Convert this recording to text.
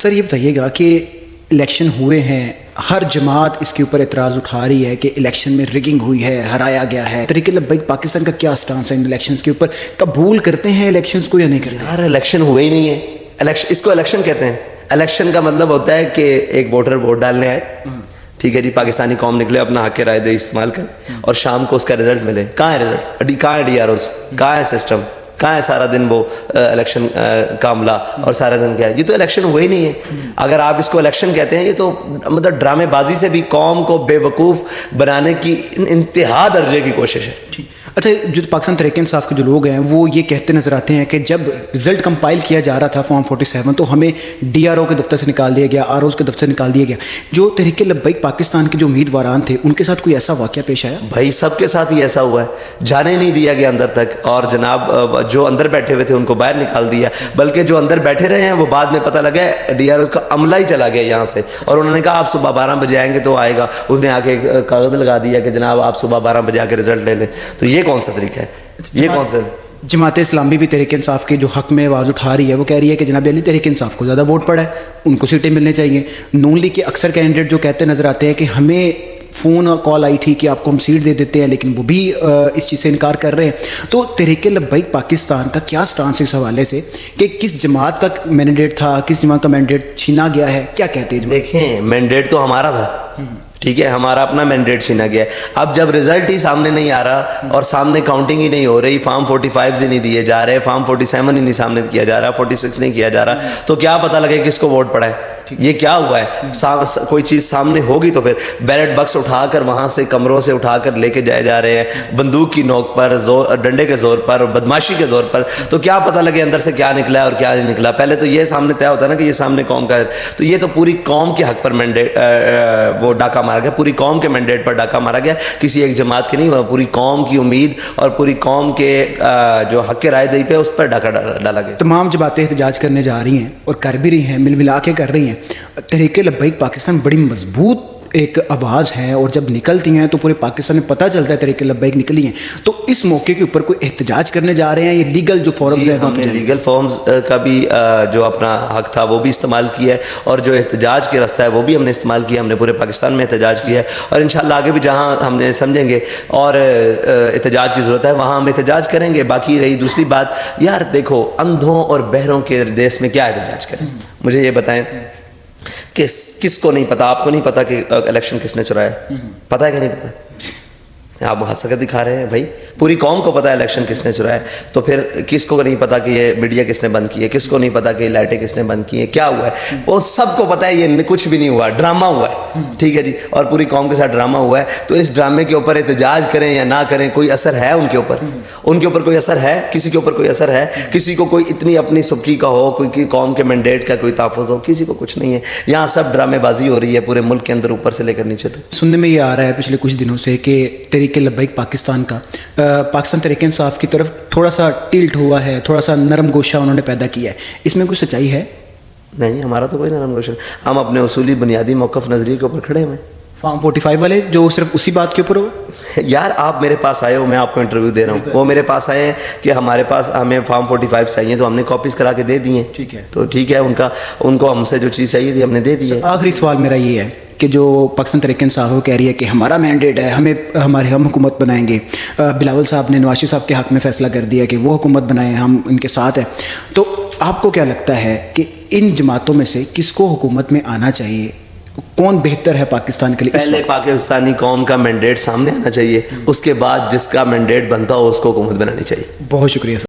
سر یہ بتائیے گا کہ الیکشن ہوئے ہیں، ہر جماعت اس کے اوپر اعتراض اٹھا رہی ہے کہ الیکشن میں ریگنگ ہوئی ہے، ہرایا گیا ہے. تحریک لبیک پاکستان کا کیا سٹانس ہے ان الیکشنز کے اوپر؟ قبول کرتے ہیں الیکشنز کو یا نہیں کرتے؟ یار الیکشن ہوئے ہی نہیں ہے. اس کو الیکشن کہتے ہیں. الیکشن کا مطلب ہوتا ہے کہ ایک ووٹر ووٹ ڈالنے آئے، ٹھیک ہے جی، پاکستانی قوم نکلے، اپنا حق رائے دے استعمال کرے اور شام کو اس کا رزلٹ ملے. کہاں ہے رزلٹ؟ کہاں ہے ڈی آر اوز؟ کہاں ہے سسٹم؟ کہاں ہے سارا دن وہ الیکشن کا عملہ اور سارا دن کیا ہے؟ یہ تو الیکشن ہوئے ہی نہیں ہے. اگر آپ اس کو الیکشن کہتے ہیں، یہ تو مطلب ڈرامے بازی سے بھی قوم کو بے وقوف بنانے کی انتہا درجے کی کوشش ہے. اچھا، جو پاکستان تحریک انصاف کے جو لوگ ہیں وہ یہ کہتے نظر آتے ہیں کہ جب رزلٹ کمپائل کیا جا رہا تھا فارم 47 تو ہمیں ڈی آر او کے دفتر سے نکال دیا گیا، آر اوز کے دفتر سے نکال دیا گیا. جو تحریک لبیک پاکستان کے جو امیدواران تھے ان کے ساتھ کوئی ایسا واقعہ پیش آیا؟ بھائی سب کے ساتھ ہی ایسا ہوا ہے، جانے نہیں دیا گیا اندر تک، اور جناب جو اندر بیٹھے ہوئے تھے ان کو باہر نکال دیا. بلکہ جو اندر بیٹھے رہے ہیں وہ بعد میں پتہ لگا ڈی آر او کا عملہ ہی چلا گیا یہاں سے، اور انہوں نے کہا آپ صبح 12 بجے آئیں گے تو آئے گا. اس نے آ کے کاغذ لگا دیا کہ جناب آپ صبح 12 بجے آ کے رزلٹ لے لیں. تو یہ کون سا طریقہ ہے؟ یہ کون سا؟ جماعت اسلامی بھی تحریک انصاف کے جو حق میں آواز اٹھا رہی ہے، وہ کہہ رہی ہے کہ جناب علی تحریک انصاف کو زیادہ ووٹ پڑا ہے، ان کو سیٹیں ملنے چاہیے. نون لیگ کے اکثر کینڈیڈیٹ جو کہتے نظر آتے ہیں کہ ہمیں فون اور کال آئی تھی کہ آپ کو ہم سیٹ دے دیتے ہیں، لیکن وہ بھی اس چیز سے انکار کر رہے ہیں. تو تحریک لبیک پاکستان کا کیا سٹانس اس حوالے سے کہ کس جماعت کا مینڈیٹ تھا، کس جماعت کا مینڈیٹ چھینا گیا ہے، کیا کہتے ہیں؟ دیکھیں، مینڈیٹ تو ہمارا تھا، ٹھیک ہے، ہمارا اپنا مینڈیٹ چھینا گیا ہے. اب جب رزلٹ ہی سامنے نہیں آ رہا اور سامنے کاؤنٹنگ ہی نہیں ہو رہی، فارم 45 ہی نہیں دیے جا رہے، فارم 47 ہی نہیں سامنے کیا جا رہا، 46 نہیں کیا جا رہا، تو کیا پتہ لگے کس کو ووٹ پڑا ہے؟ یہ کیا ہوا ہے؟ کوئی چیز سامنے ہوگی تو پھر بیلٹ بکس اٹھا کر وہاں سے کمروں سے اٹھا کر لے کے جائے جا رہے ہیں بندوق کی نوک پر، ڈنڈے کے زور پر، بدماشی کے زور پر. تو کیا پتہ لگے اندر سے کیا نکلا ہے اور کیا نہیں نکلا؟ پہلے تو یہ سامنے طے ہوتا ہے نا کہ یہ سامنے قوم کا ہے. تو یہ تو پوری قوم کے حق پر مینڈیٹ وہ ڈاکہ مارا گیا، پوری قوم کے مینڈیٹ پر ڈاکہ مارا گیا، کسی ایک جماعت کے نہیں ہوا. پوری قوم کی امید اور پوری قوم کے جو حق رائے دہی پہ اس پر ڈاکہ ڈالا گیا. تمام جماعتیں احتجاج کرنے جا رہی ہیں اور کر بھی رہی ہیں، مل ملا کے کر رہی ہیں. تحریک لبیک پاکستان بڑی مضبوط ایک آواز ہے اور جب نکلتی ہیں تو پورے پاکستان میں پتہ چلتا ہے تحریک لبیک نکلی ہیں. تو اس موقع کے اوپر کوئی احتجاج کرنے جا رہے ہیں؟ یہ لیگل جو فورمز ہیں ہم نے لیگل فارمز کا بھی جو اپنا حق تھا وہ بھی استعمال کیا ہے، اور جو احتجاج کے راستہ ہے وہ بھی ہم نے استعمال کیا. ہم نے پورے پاکستان میں احتجاج کیا ہے، اور انشاءاللہ آگے بھی جہاں ہم نے سمجھیں گے اور احتجاج کی ضرورت ہے وہاں ہم احتجاج کریں گے. باقی رہی دوسری بات، یار دیکھو، اندھوں اور بہروں کے دیس میں کیا احتجاج کریں؟ مجھے یہ بتائیں، کس کو نہیں پتا؟ آپ کو نہیں پتا کہ الیکشن کس نے چرایا؟ پتا ہے کہ نہیں پتا؟ آپ ہنس کر دکھا رہے ہیں. بھائی پوری قوم کو پتا ہے الیکشن کس نے چرایا. تو پھر کس کو نہیں پتا کہ یہ میڈیا کس نے بند کی ہے؟ کس کو نہیں پتا کہ یہ لائٹیں کس نے بند کی ہیں؟ کیا ہوا ہے؟ وہ سب کو پتا ہے یہ کچھ بھی نہیں ہوا، ڈرامہ ہوا ہے، ٹھیک ہے جی، اور پوری قوم کے ساتھ ڈرامہ ہوا ہے. تو اس ڈرامے کے اوپر احتجاج کریں یا نہ کریں، کوئی اثر ہے ان کے اوپر؟ ان کے اوپر کوئی اثر ہے؟ کسی کے اوپر کوئی اثر ہے؟ کسی کو کوئی اتنی اپنی سبکی کا ہو، کوئی قوم کے مینڈیٹ کا کوئی تحفظ ہو؟ کسی کو کچھ نہیں ہے. یہاں سب ڈرامے بازی ہو رہی ہے پورے ملک کے اندر، اوپر سے لے کر نیچے تک. سننے میں یہ آ رہا ہے پچھلے کچھ دنوں سے کہ تحریک لبیک پاکستان کا پاکستان تحریک انصاف کی طرف تھوڑا سا ٹلٹ ہوا ہے، تھوڑا سا نرم گوشہ انہوں نے پیدا کیا ہے. اس میں کوئی سچائی ہے؟ نہیں، ہمارا تو کوئی نرم گوشہ، ہم اپنے اصولی بنیادی موقف نظریے کے اوپر کھڑے ہوئے. فارم 45 والے جو صرف اسی بات کے اوپر ہو؟ یار آپ میرے پاس آئے ہو، میں آپ کو انٹرویو دے رہا ہوں. وہ میرے پاس آئے ہیں کہ ہمارے پاس ہمیں فارم 45 چاہیے، تو ہم نے کاپیز کرا کے دے دی ہیں. ٹھیک ہے، تو ٹھیک ہے، ان کو ہم سے جو چیز چاہیے تھی ہم نے دے دی ہے. آخری سوال میرا یہ ہے کہ جو پاکستان تحریک انصاف کہہ رہی ہے کہ ہمارا مینڈیٹ ہے، ہم حکومت بنائیں گے. بلاول صاحب نے نواز شریف صاحب کے حق میں فیصلہ کر دیا کہ وہ حکومت بنائیں، ہم ان کے ساتھ ہیں. تو آپ کو کیا لگتا ہے کہ ان جماعتوں میں سے کس کو حکومت میں آنا چاہیے؟ کون بہتر ہے پاکستان کے لیے؟ پہلے پاکستانی قوم کا مینڈیٹ سامنے آنا چاہیے، اس کے بعد جس کا مینڈیٹ بنتا ہو اس کو حکومت بنانی چاہیے. بہت شکریہ سر.